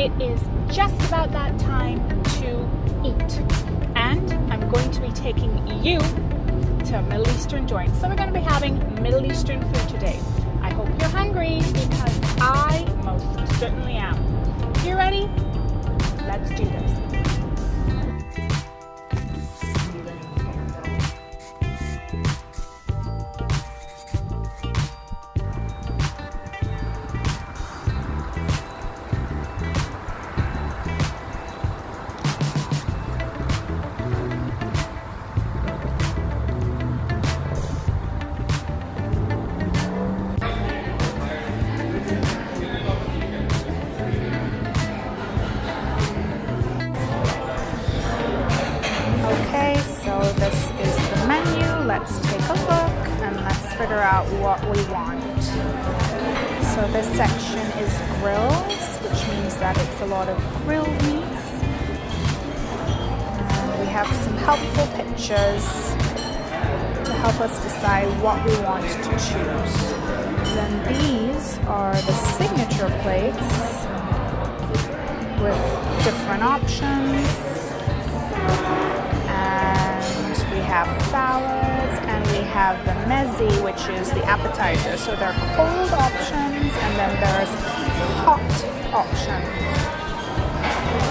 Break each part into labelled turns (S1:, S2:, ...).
S1: it is just about that time to eat. And I'm going to be taking you to a Middle Eastern joint. So we're going to be having Middle Eastern food today. I hope you're hungry because I most certainly am. You ready? Let's do this. This is the menu. Let's take a look and let's figure out what we want. So this section is grills, which means that it's a lot of grilled meats. And we have some helpful pictures to help us decide what we want to choose. Then these are the signature plates with different options. We have salads and we have the mezzi, which is the appetizer. So there are cold options and then there's hot options.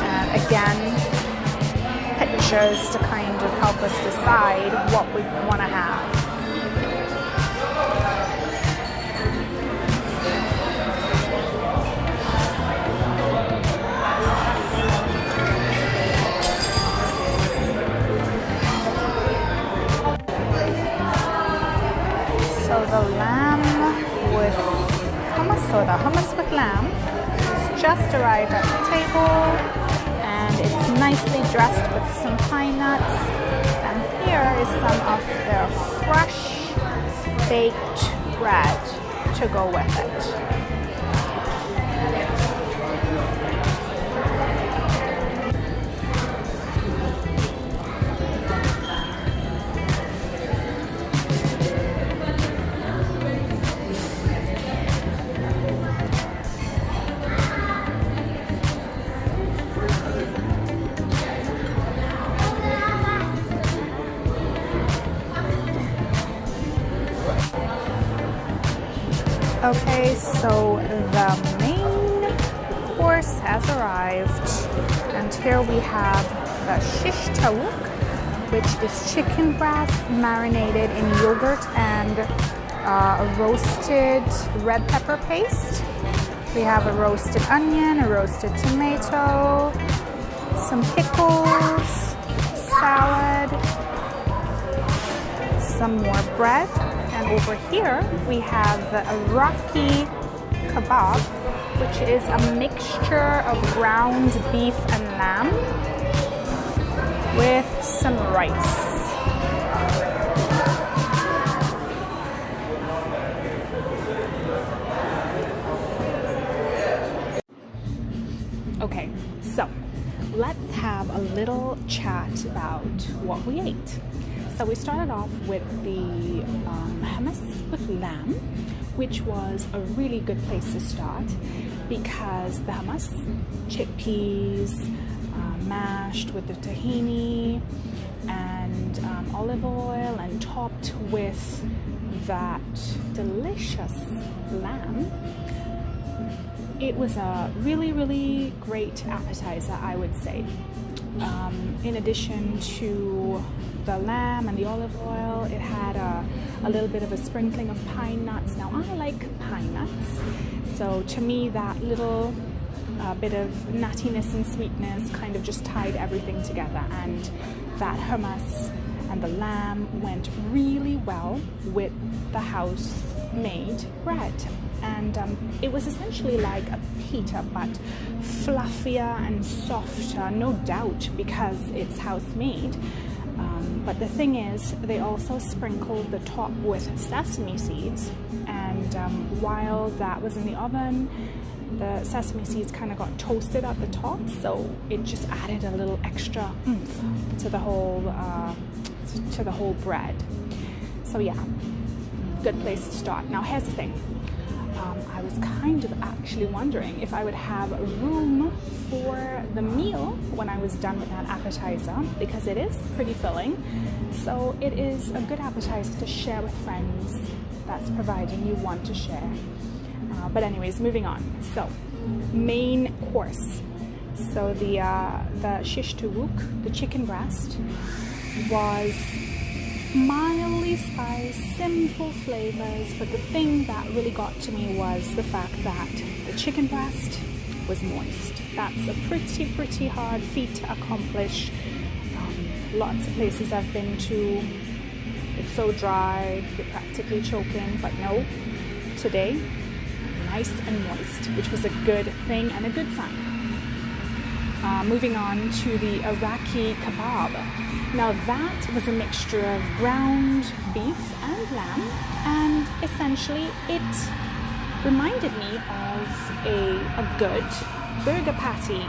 S1: And again, pictures to kind of help us decide what we want to have. So the lamb with hummus, or the hummus with lamb, has just arrived at the table and it's nicely dressed with some pine nuts. And here is some of their fresh baked bread to go with it. Okay, so the main course has arrived, and here we have the Shish Tawook, which is chicken breast marinated in yogurt and a roasted red pepper paste. We have a roasted onion, a roasted tomato, some pickles, salad, some more bread. And over here we have the Iraqi Kebab, which is a mixture of ground beef and lamb with some rice. Okay, so let's have a little chat about what we ate. So we started off with the hummus with lamb, which was a really good place to start because the hummus, chickpeas, mashed with the tahini and olive oil and topped with that delicious lamb. It was a really, really great appetizer, I would say. In addition to the lamb and the olive oil, it had a little bit of a sprinkling of pine nuts. Now I like pine nuts, so to me that little bit of nuttiness and sweetness kind of just tied everything together, and that hummus and the lamb went really well with the house-made bread. And it was essentially like a pita, but fluffier and softer, no doubt, because it's house-made. But the thing is, they also sprinkled the top with sesame seeds, and while that was in the oven, the sesame seeds kind of got toasted at the top, so it just added a little extra oomph to the whole bread. So yeah, good place to start. Now here's the thing. I was kind of actually wondering if I would have room for the meal when I was done with that appetizer, because it is pretty filling. So it is a good appetizer to share with friends. That's providing you want to share. But anyways, moving on. So, main course. So the Shish Tawook, the chicken breast, was mildly spiced, simple flavors, but the thing that really got to me was the fact that the chicken breast was moist. That's a pretty hard feat to accomplish. Lots of places I've been to, it's so dry, you're practically choking, but no, today, nice and moist, which was a good thing and a good sign. Moving on to the Iraqi Kebab. Now that was a mixture of ground beef and lamb, and essentially it reminded me of a good burger patty.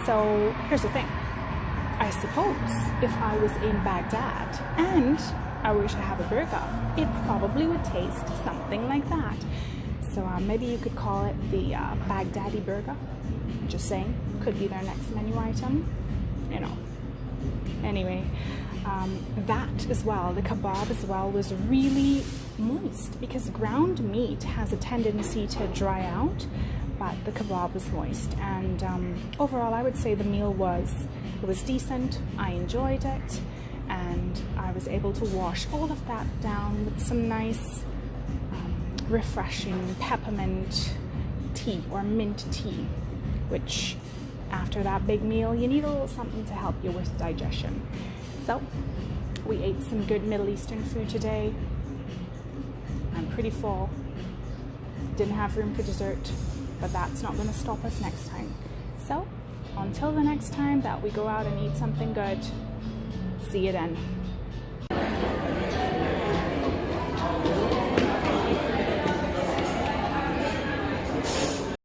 S1: So here's the thing. I suppose if I was in Baghdad and I were to have a burger, it probably would taste something like that. So maybe you could call it the Baghdadi burger. Just saying, could be their next menu item, you know. Anyway, that as well, the kebab as well, was really moist, because ground meat has a tendency to dry out, but the kebab was moist. And overall, I would say the meal was decent. I enjoyed it, and I was able to wash all of that down with some nice refreshing peppermint tea or mint tea, which after that big meal you need a little something to help you with digestion. So we ate some good Middle Eastern food today. I'm pretty full, didn't have room for dessert, but that's not going to stop us next time. So until the next time that we go out and eat something good, see you then.